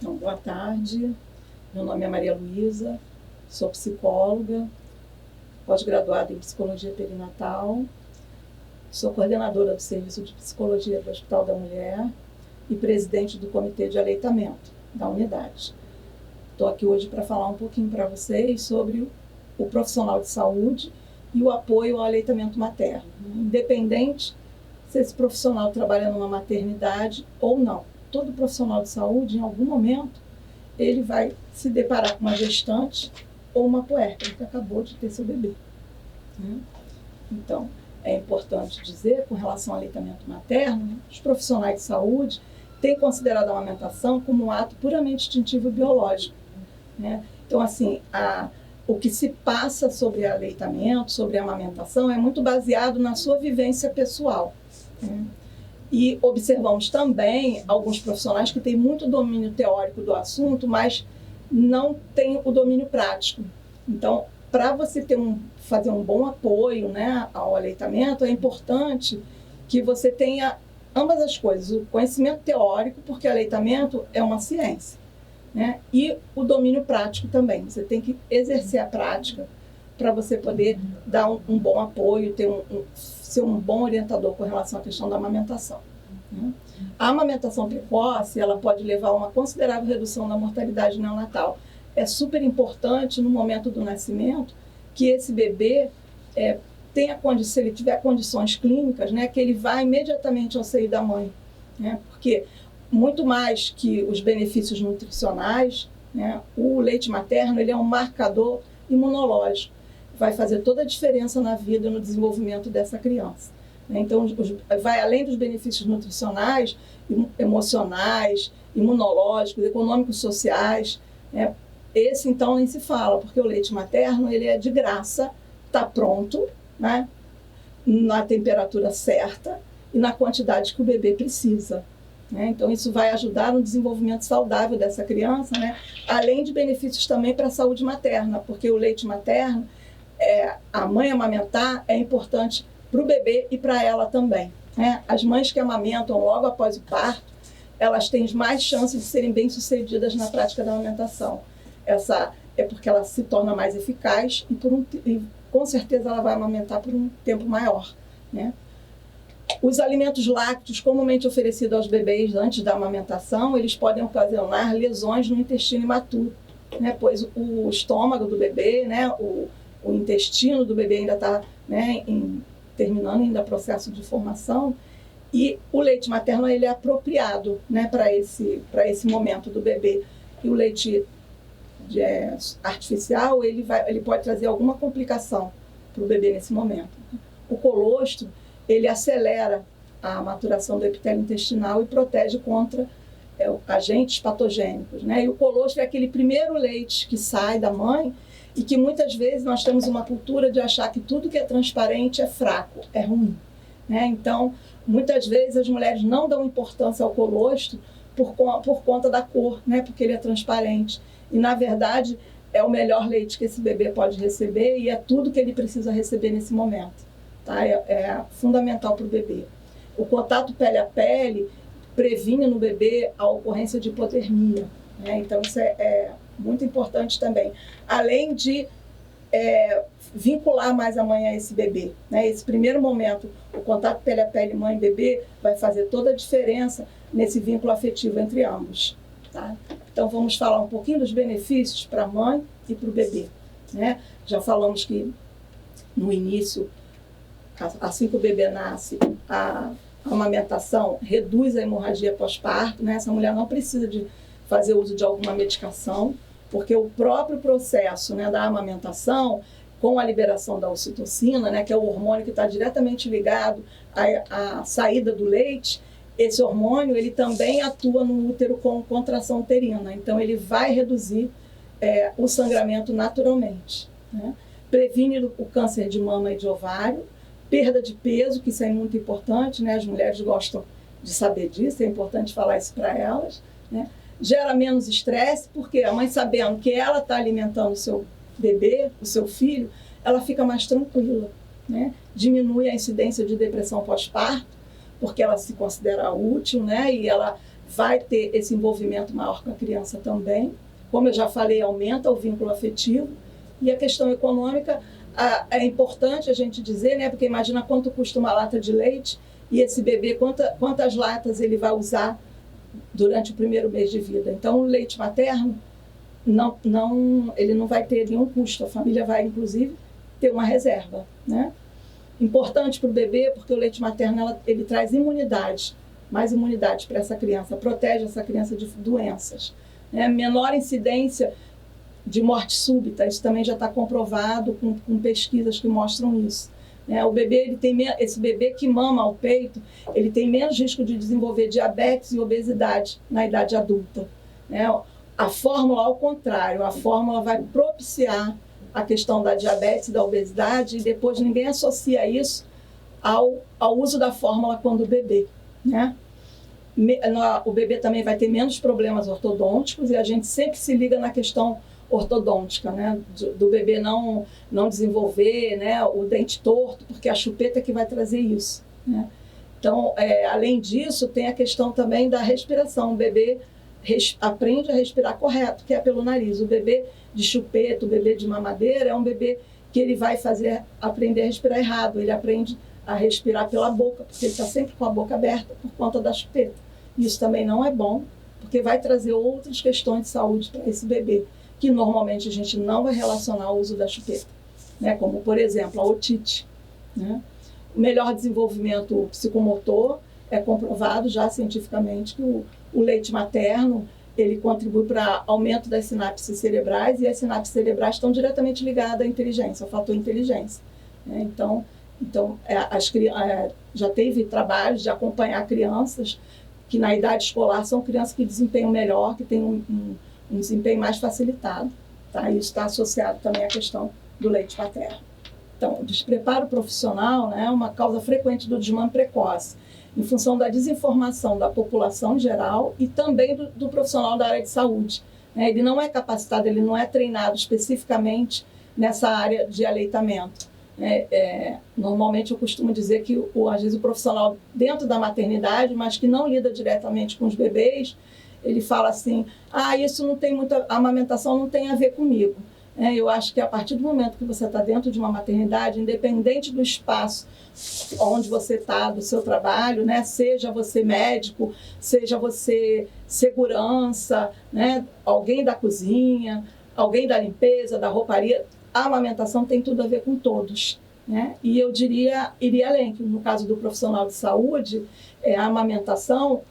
Então, boa tarde, meu nome é Maria Luísa, sou psicóloga, pós-graduada em Psicologia Perinatal, sou coordenadora do Serviço de Psicologia do Hospital da Mulher e presidente do Comitê de Aleitamento da unidade. Estou aqui hoje para falar um pouquinho para vocês sobre o profissional de saúde e o apoio ao aleitamento materno, independente se esse profissional trabalha numa maternidade ou não. Todo profissional de saúde, em algum momento, ele vai se deparar com uma gestante ou uma puérpera que acabou de ter seu bebê. Então, é importante dizer, com relação ao aleitamento materno, os profissionais de saúde têm considerado a amamentação como um ato puramente instintivo e biológico. Então, assim, o que se passa sobre aleitamento, sobre a amamentação, é muito baseado na sua vivência pessoal. E observamos também alguns profissionais que têm muito domínio teórico do assunto, mas não têm o domínio prático. Então, para você fazer um bom apoio, ao aleitamento, é importante que você tenha ambas as coisas, o conhecimento teórico, porque aleitamento é uma ciência, e o domínio prático também. Você tem que exercer a prática para você poder dar um bom apoio, ser um bom orientador com relação à questão da amamentação. A amamentação precoce, ela pode levar a uma considerável redução da mortalidade neonatal. É super importante, no momento do nascimento, que esse bebê se ele tiver condições clínicas, que ele vá imediatamente ao seio da mãe. Porque, muito mais que os benefícios nutricionais, o leite materno ele é um marcador imunológico. Vai fazer toda a diferença na vida e no desenvolvimento dessa criança. Então, vai além dos benefícios nutricionais, emocionais, imunológicos, econômicos, sociais. Esse, então, nem se fala, porque o leite materno ele é de graça, está pronto, na temperatura certa e na quantidade que o bebê precisa. Então, isso vai ajudar no desenvolvimento saudável dessa criança, além de benefícios também para a saúde materna, porque o leite materno, a mãe amamentar é importante para o bebê e para ela também. As mães que amamentam logo após o parto, elas têm mais chances de serem bem-sucedidas na prática da amamentação. Essa é porque ela se torna mais eficaz e com certeza ela vai amamentar por um tempo maior. Os alimentos lácteos comumente oferecidos aos bebês antes da amamentação, eles podem ocasionar lesões no intestino imaturo, pois o estômago do bebê, o intestino do bebê ainda está terminando ainda o processo de formação, e o leite materno ele é apropriado para esse momento do bebê. E o leite artificial ele pode trazer alguma complicação para o bebê nesse momento. O colostro ele acelera a maturação do epitélio intestinal e protege contra agentes patogênicos. E o colostro é aquele primeiro leite que sai da mãe e que muitas vezes nós temos uma cultura de achar que tudo que é transparente é fraco, é ruim. Então, muitas vezes as mulheres não dão importância ao colostro por conta da cor, porque ele é transparente. E, na verdade, é o melhor leite que esse bebê pode receber e é tudo que ele precisa receber nesse momento. É fundamental para o bebê. O contato pele a pele previne no bebê a ocorrência de hipotermia. Então, isso é muito importante também. Além de vincular mais a mãe a esse bebê. Esse primeiro momento, o contato pele a pele mãe e bebê vai fazer toda a diferença nesse vínculo afetivo entre ambos. Então, vamos falar um pouquinho dos benefícios para a mãe e para o bebê. Já falamos que no início, assim que o bebê nasce, a amamentação reduz a hemorragia pós-parto. Essa mulher não precisa de fazer uso de alguma medicação, porque o próprio processo da amamentação, com a liberação da ocitocina, que é o hormônio que está diretamente ligado à saída do leite, esse hormônio ele também atua no útero com contração uterina. Então, ele vai reduzir o sangramento naturalmente. Previne o câncer de mama e de ovário, perda de peso, que isso é muito importante, as mulheres gostam de saber disso, é importante falar isso para elas. Gera menos estresse, porque a mãe sabendo que ela está alimentando o seu bebê, o seu filho, ela fica mais tranquila. Diminui a incidência de depressão pós-parto, porque ela se considera útil, e ela vai ter esse envolvimento maior com a criança também. Como eu já falei, aumenta o vínculo afetivo. E a questão econômica, é importante a gente dizer, né? Porque imagina quanto custa uma lata de leite e esse bebê, quantas latas ele vai usar durante o primeiro mês de vida. Então, o leite materno, ele não vai ter nenhum custo. A família vai, inclusive, ter uma reserva, né? Importante para o bebê, porque o leite materno ele traz imunidade, mais imunidade para essa criança, protege essa criança de doenças, né? Menor incidência de morte súbita, isso também já está comprovado com pesquisas que mostram isso, né? O bebê, esse bebê que mama ao peito, ele tem menos risco de desenvolver diabetes e obesidade na idade adulta, né? A fórmula, ao contrário, a fórmula vai propiciar a questão da diabetes e da obesidade, e depois ninguém associa isso ao uso da fórmula quando bebê, né? O bebê também vai ter menos problemas ortodônticos, e a gente sempre se liga na questão ortodôntica, né? Do bebê não desenvolver, né, o dente torto, porque a chupeta é que vai trazer isso, né? Então, além disso, tem a questão também da respiração. O bebê aprende a respirar correto, que é pelo nariz. O bebê de chupeta, o bebê de mamadeira, é um bebê que ele vai aprender a respirar errado. Ele aprende a respirar pela boca, porque ele está sempre com a boca aberta por conta da chupeta. Isso também não é bom, porque vai trazer outras questões de saúde para esse bebê, que normalmente a gente não vai relacionar ao uso da chupeta, né? Como, por exemplo, a otite, né? O melhor desenvolvimento psicomotor é comprovado já cientificamente que o leite materno ele contribui para aumento das sinapses cerebrais, e as sinapses cerebrais estão diretamente ligadas à inteligência, ao fator inteligência, né? Então já teve trabalhos de acompanhar crianças que na idade escolar são crianças que desempenham melhor, que têm um desempenho mais facilitado, tá? Isso está associado também à questão do leite paterno. Então, o despreparo profissional, né, é uma causa frequente do desmame precoce, em função da desinformação da população em geral e também do profissional da área de saúde, né? Ele não é capacitado, ele não é treinado especificamente nessa área de aleitamento. Normalmente eu costumo dizer que às vezes o profissional dentro da maternidade, mas que não lida diretamente com os bebês, ele fala assim, isso não tem muita, a amamentação não tem a ver comigo. Eu acho que a partir do momento que você está dentro de uma maternidade, independente do espaço onde você está, do seu trabalho, né? Seja você médico, seja você segurança, né? Alguém da cozinha, alguém da limpeza, da rouparia, a amamentação tem tudo a ver com todos, né? E eu iria além, que no caso do profissional de saúde, a amamentação,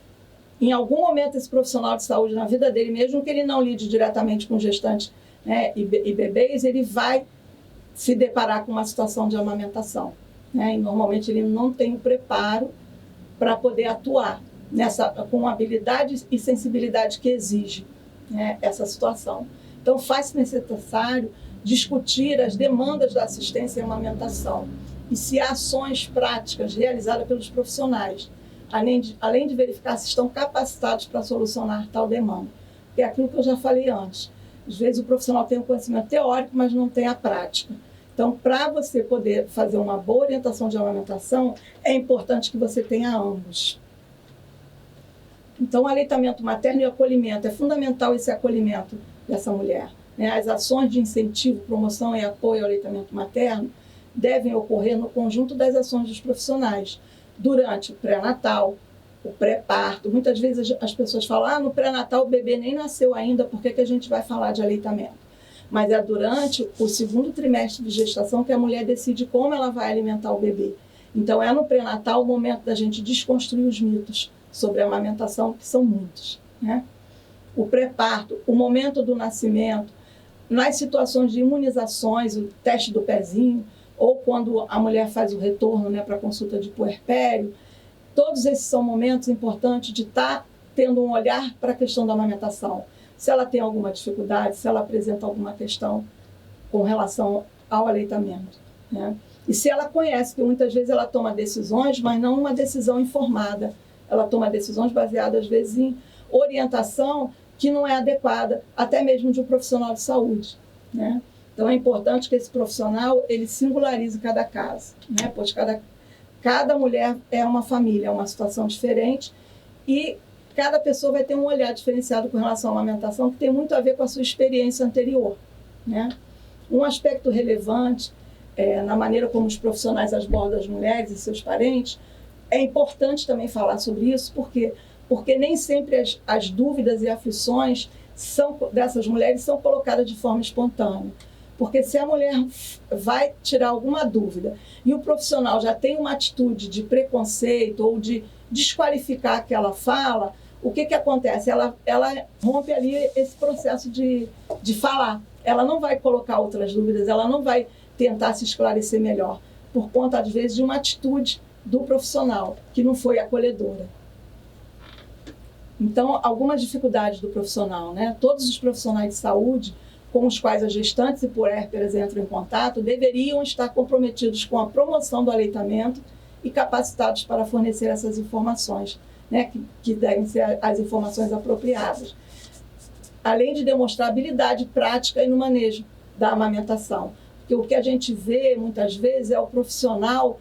em algum momento esse profissional de saúde na vida dele, mesmo que ele não lide diretamente com gestantes, né, e bebês, ele vai se deparar com uma situação de amamentação, né? E normalmente ele não tem o preparo para poder atuar com habilidade e sensibilidade que exige, né, essa situação. Então faz-se necessário discutir as demandas da assistência e amamentação e se há ações práticas realizadas pelos profissionais, além de verificar se estão capacitados para solucionar tal demanda. Que é aquilo que eu já falei antes. Às vezes o profissional tem um conhecimento teórico, mas não tem a prática. Então, para você poder fazer uma boa orientação de amamentação, é importante que você tenha ambos. Então, o aleitamento materno e o acolhimento, é fundamental esse acolhimento dessa mulher, né? As ações de incentivo, promoção e apoio ao aleitamento materno devem ocorrer no conjunto das ações dos profissionais, durante o pré-natal, o pré-parto. Muitas vezes as pessoas falam, no pré-natal o bebê nem nasceu ainda, por que a gente vai falar de aleitamento? Mas é durante o segundo trimestre de gestação que a mulher decide como ela vai alimentar o bebê. Então é no pré-natal o momento da gente desconstruir os mitos sobre a amamentação, que são muitos, né? O pré-parto, o momento do nascimento, nas situações de imunizações, o teste do pezinho, ou quando a mulher faz o retorno, né, para a consulta de puerpério, todos esses são momentos importantes de estar tendo um olhar para a questão da amamentação. Se ela tem alguma dificuldade, se ela apresenta alguma questão com relação ao aleitamento, né? E se ela conhece que muitas vezes ela toma decisões, mas não uma decisão informada. Ela toma decisões baseadas, às vezes, em orientação que não é adequada, até mesmo de um profissional de saúde, né? Então é importante que esse profissional ele singularize cada caso, né? Pois cada mulher é uma família, é uma situação diferente, e cada pessoa vai ter um olhar diferenciado com relação à amamentação, que tem muito a ver com a sua experiência anterior, né? Um aspecto relevante na maneira como os profissionais abordam as mulheres e seus parentes, é importante também falar sobre isso, porque nem sempre as dúvidas e aflições dessas mulheres são colocadas de forma espontânea. Porque se a mulher vai tirar alguma dúvida e o profissional já tem uma atitude de preconceito ou de desqualificar aquela fala, o que acontece? Ela rompe ali esse processo de falar. Ela não vai colocar outras dúvidas, ela não vai tentar se esclarecer melhor, por conta, às vezes, de uma atitude do profissional, que não foi acolhedora. Então, algumas dificuldades do profissional, né? Todos os profissionais de saúde com os quais as gestantes e puérperas entram em contato deveriam estar comprometidos com a promoção do aleitamento e capacitados para fornecer essas informações, né? Que devem ser as informações apropriadas. Além de demonstrar habilidade prática e no manejo da amamentação. Porque o que a gente vê, muitas vezes, é o profissional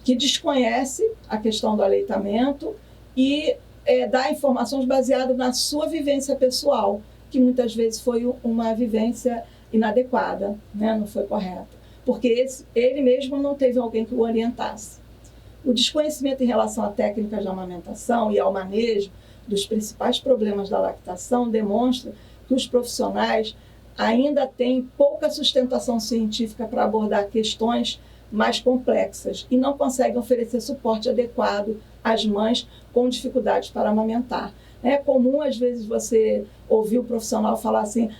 que desconhece a questão do aleitamento e dá informações baseadas na sua vivência pessoal, que muitas vezes foi uma vivência inadequada, né? Não foi correta. Porque ele mesmo não teve alguém que o orientasse. O desconhecimento em relação à técnica de amamentação e ao manejo dos principais problemas da lactação demonstra que os profissionais ainda têm pouca sustentação científica para abordar questões mais complexas e não conseguem oferecer suporte adequado às mães com dificuldades para amamentar. É comum, às vezes, você ouvir o profissional falar assim: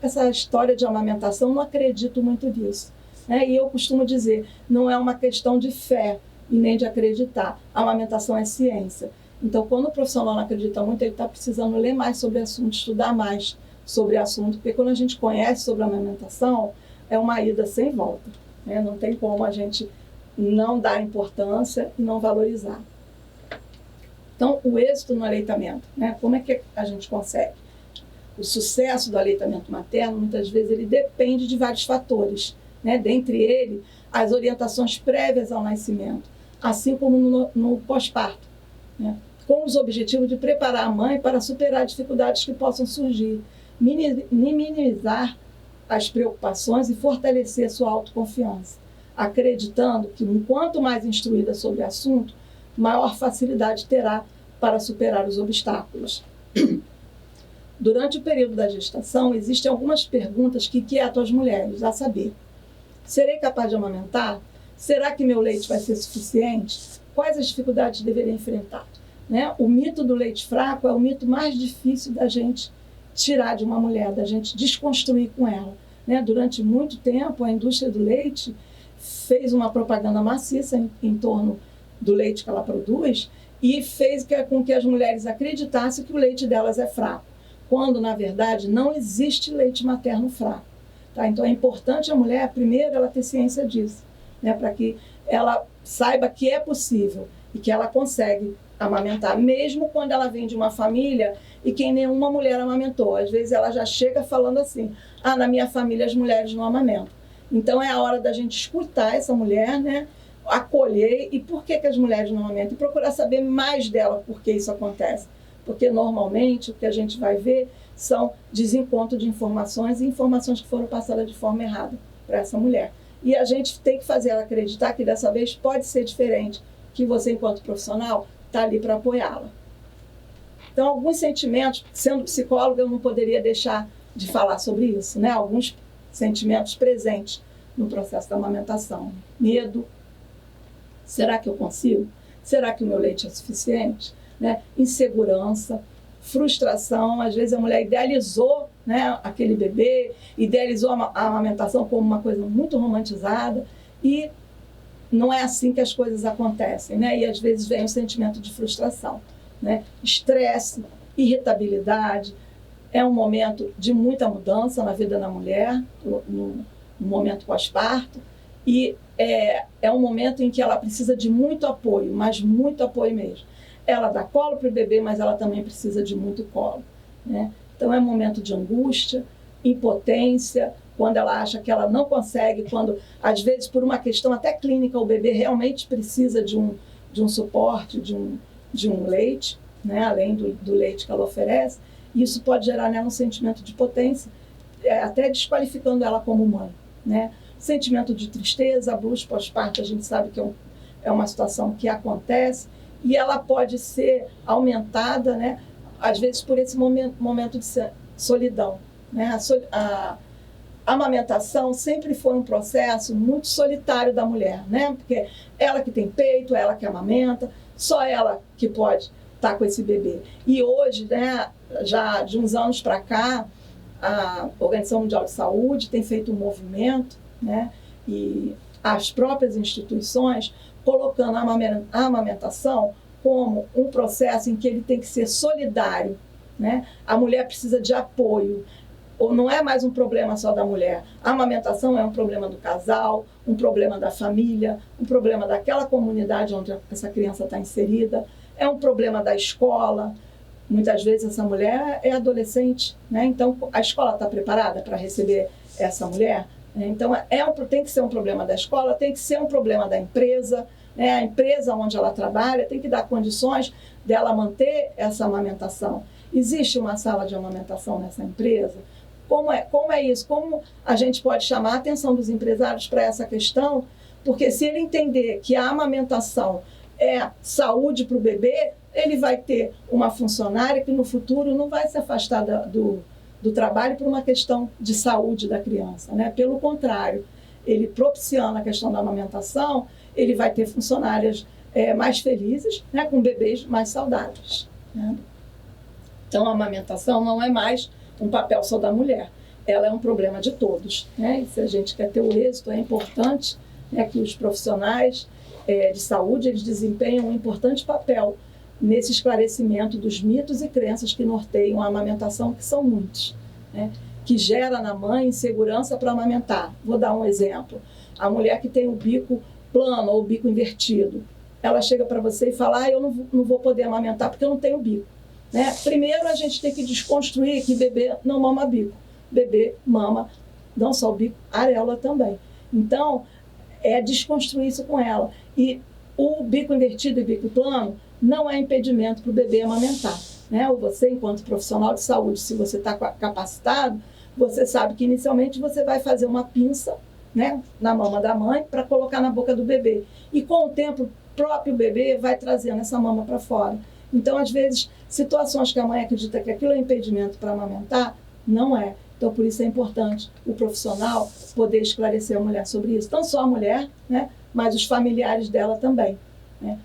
essa história de amamentação, não acredito muito nisso. E eu costumo dizer, não é uma questão de fé e nem de acreditar. A amamentação é ciência. Então, quando o profissional não acredita muito, ele está precisando ler mais sobre o assunto, estudar mais sobre o assunto, porque quando a gente conhece sobre a amamentação, é uma ida sem volta. Não tem como a gente não dar importância e não valorizar. Então, o êxito no aleitamento, como é que a gente consegue? O sucesso do aleitamento materno, muitas vezes, ele depende de vários fatores, dentre eles, as orientações prévias ao nascimento, assim como no pós-parto, com os objetivos de preparar a mãe para superar dificuldades que possam surgir, minimizar as preocupações e fortalecer sua autoconfiança, acreditando que, quanto mais instruída sobre o assunto, maior facilidade terá para superar os obstáculos. Durante o período da gestação, existem algumas perguntas que inquietam as mulheres, a saber: serei capaz de amamentar? Será que meu leite vai ser suficiente? Quais as dificuldades deverei enfrentar? O mito do leite fraco é o mito mais difícil da gente tirar de uma mulher, da gente desconstruir com ela. Durante muito tempo, a indústria do leite fez uma propaganda maciça em torno do leite que ela produz e fez com que as mulheres acreditassem que o leite delas é fraco, quando, na verdade, não existe leite materno fraco. Então, é importante a mulher, primeiro, ela ter ciência disso, para que ela saiba que é possível e que ela consegue amamentar, mesmo quando ela vem de uma família e que nenhuma mulher amamentou. Às vezes ela já chega falando assim: na minha família as mulheres não amamentam. Então é a hora da gente escutar essa mulher, acolher e por que as mulheres não amamentam, e procurar saber mais dela por que isso acontece. Porque normalmente o que a gente vai ver são desencontro de informações e informações que foram passadas de forma errada para essa mulher. E a gente tem que fazer ela acreditar que dessa vez pode ser diferente, que você, enquanto profissional, está ali para apoiá-la. Então, alguns sentimentos, sendo psicóloga, eu não poderia deixar de falar sobre isso, Alguns sentimentos presentes no processo da amamentação. Medo. Será que eu consigo? Será que o meu leite é suficiente? Insegurança, frustração. Às vezes a mulher idealizou, aquele bebê, idealizou a amamentação como uma coisa muito romantizada e não é assim que as coisas acontecem, E às vezes vem o sentimento de frustração, Estresse, irritabilidade. É um momento de muita mudança na vida da mulher, no momento pós-parto, e é um momento em que ela precisa de muito apoio, mas muito apoio mesmo. Ela dá colo para o bebê, mas ela também precisa de muito colo, Então é um momento de angústia, impotência, quando ela acha que ela não consegue, quando, às vezes, por uma questão até clínica, o bebê realmente precisa de um suporte, de um leite, né, além do leite que ela oferece, e isso pode gerar nela um sentimento de potência, até desqualificando ela como mãe, né? Sentimento de tristeza, abuso pós-parto, a gente sabe que é uma situação que acontece, e ela pode ser aumentada, né, às vezes por esse momento de solidão, né? A amamentação sempre foi um processo muito solitário da mulher, né? Porque ela que tem peito, ela que amamenta, só ela que pode estar com esse bebê. E hoje, né, já de uns anos para cá, a Organização Mundial de Saúde tem feito um movimento, né, e as próprias instituições colocando a amamentação como um processo em que ele tem que ser solidário, né? A mulher precisa de apoio, ou não é mais um problema só da mulher. A amamentação é um problema do casal, um problema da família, um problema daquela comunidade onde essa criança está inserida, é um problema da escola. Muitas vezes essa mulher é adolescente, né? Então a escola está preparada para receber essa mulher? Então tem que ser um problema da escola, tem que ser um problema da empresa, né? A empresa onde ela trabalha tem que dar condições dela manter essa amamentação. Existe uma sala de amamentação nessa empresa? Como é isso? Como a gente pode chamar a atenção dos empresários para essa questão? Porque se ele entender que a amamentação é saúde para o bebê, ele vai ter uma funcionária que no futuro não vai se afastar do trabalho por uma questão de saúde da criança, né? Pelo contrário, ele propiciando a questão da amamentação, ele vai ter funcionárias mais felizes, né? Com bebês mais saudáveis, né? Então a amamentação não é mais um papel só da mulher, ela é um problema de todos, né? E se a gente quer ter o êxito, é importante, né, que os profissionais de saúde eles desempenham um importante papel nesse esclarecimento dos mitos e crenças que norteiam a amamentação, que são muitos, né? Que gera na mãe insegurança para amamentar. Vou dar um exemplo. A mulher que tem o bico plano ou o bico invertido, ela chega para você e fala, eu não vou poder amamentar porque eu não tenho bico, né? Primeiro a gente tem que desconstruir que bebê não mama bico. Bebê mama não só o bico, areola também. Então, desconstruir isso com ela. E o bico invertido e bico plano não é impedimento para o bebê amamentar, né? Ou você, enquanto profissional de saúde, se você está capacitado, você sabe que inicialmente você vai fazer uma pinça, né, na mama da mãe para colocar na boca do bebê. E com o tempo, o próprio bebê vai trazendo essa mama para fora. Então, às vezes, situações que a mãe acredita que aquilo é impedimento para amamentar, não é. Então, por isso é importante o profissional poder esclarecer a mulher sobre isso. Não só a mulher, né, mas os familiares dela também, né?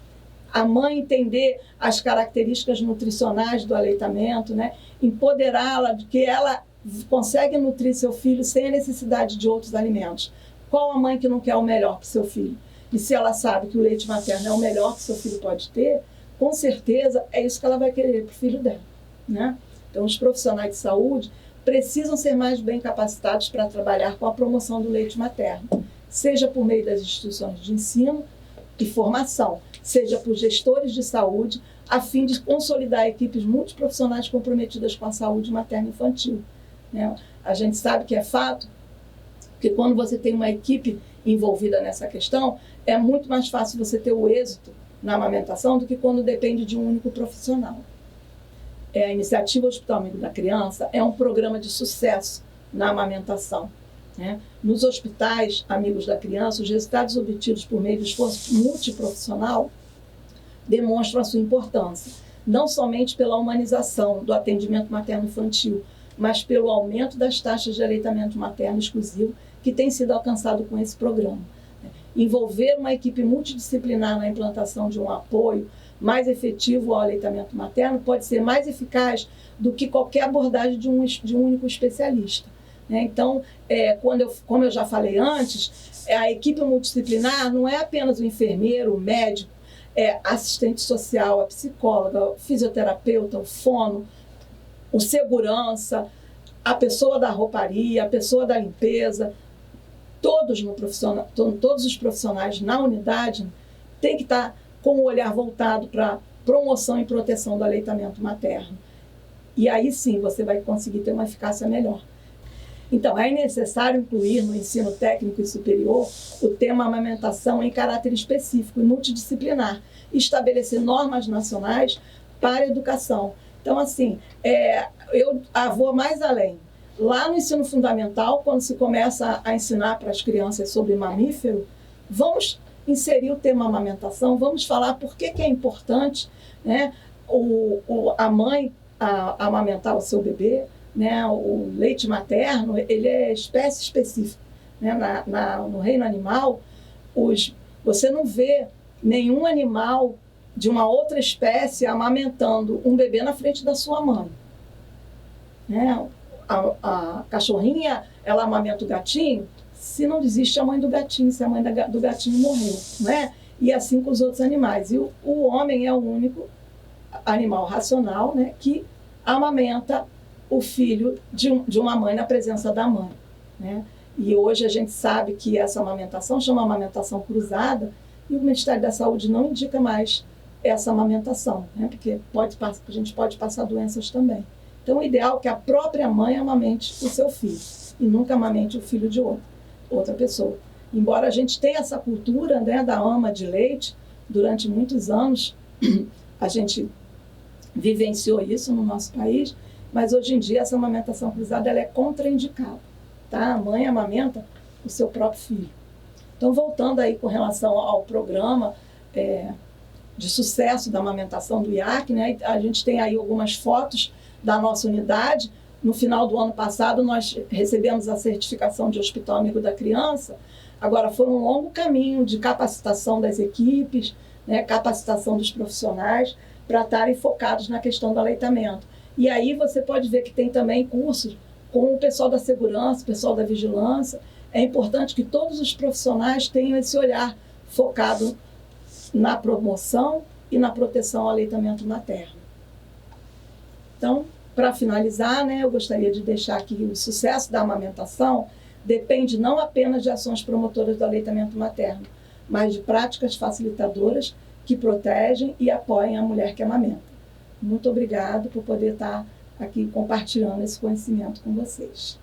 A mãe entender as características nutricionais do aleitamento, né? Empoderá-la de que ela consegue nutrir seu filho sem a necessidade de outros alimentos. Qual a mãe que não quer o melhor para o seu filho? E se ela sabe que o leite materno é o melhor que seu filho pode ter, com certeza é isso que ela vai querer para o filho dela, né? Então, os profissionais de saúde precisam ser mais bem capacitados para trabalhar com a promoção do leite materno, seja por meio das instituições de ensino e formação, seja por gestores de saúde, a fim de consolidar equipes multiprofissionais comprometidas com a saúde materna e infantil, né? A gente sabe que é fato que quando você tem uma equipe envolvida nessa questão, é muito mais fácil você ter o êxito na amamentação do que quando depende de um único profissional. A iniciativa Hospital Amigo da Criança é um programa de sucesso na amamentação, né? Nos hospitais Amigos da Criança, os resultados obtidos por meio do esforço multiprofissional demonstram a sua importância, não somente pela humanização do atendimento materno-infantil, mas pelo aumento das taxas de aleitamento materno exclusivo que tem sido alcançado com esse programa. Envolver uma equipe multidisciplinar na implantação de um apoio mais efetivo ao aleitamento materno pode ser mais eficaz do que qualquer abordagem de um único especialista, né? Então, como eu já falei antes, a equipe multidisciplinar não é apenas o enfermeiro, o médico, assistente social, a psicóloga, o fisioterapeuta, o fono, o segurança, a pessoa da rouparia, a pessoa da limpeza, todos os profissionais na unidade têm que estar com o olhar voltado para promoção e proteção do aleitamento materno. E aí sim você vai conseguir ter uma eficácia melhor. Então, é necessário incluir no ensino técnico e superior o tema amamentação em caráter específico e multidisciplinar, e estabelecer normas nacionais para a educação. Então, assim, eu vou mais além. Lá no ensino fundamental, quando se começa a ensinar para as crianças sobre mamífero, vamos inserir o tema amamentação, vamos falar por que é importante, né, a mãe amamentar o seu bebê, né, o leite materno, ele é espécie específica. Né, no reino animal, você não vê nenhum animal de uma outra espécie amamentando um bebê na frente da sua mãe. Né? A cachorrinha, ela amamenta o gatinho, se não existe a mãe do gatinho, se a mãe do gatinho morreu. Né? E assim com os outros animais. E o homem é o único animal racional, né, que amamenta o filho de uma mãe na presença da mãe. Né? E hoje a gente sabe que essa amamentação chama amamentação cruzada e o Ministério da Saúde não indica mais essa amamentação, né? Porque a gente pode passar doenças também. Então, o ideal é que a própria mãe amamente o seu filho e nunca amamente o filho de outra pessoa. Embora a gente tenha essa cultura, né, da ama de leite, durante muitos anos a gente vivenciou isso no nosso país, mas hoje em dia essa amamentação cruzada ela é contraindicada. Tá? A mãe amamenta o seu próprio filho. Então, voltando aí com relação ao programa de sucesso da amamentação do IAC, né, a gente tem aí algumas fotos da nossa unidade. No final do ano passado, nós recebemos a certificação de Hospital Amigo da Criança. Agora, foi um longo caminho de capacitação das equipes, né, capacitação dos profissionais, para estarem focados na questão do aleitamento. E aí você pode ver que tem também cursos com o pessoal da segurança, o pessoal da vigilância. É importante que todos os profissionais tenham esse olhar focado na promoção e na proteção ao aleitamento materno. Então, para finalizar, né, eu gostaria de deixar que o sucesso da amamentação depende não apenas de ações promotoras do aleitamento materno, mas de práticas facilitadoras que protegem e apoiem a mulher que amamenta. Muito obrigado por poder estar aqui compartilhando esse conhecimento com vocês.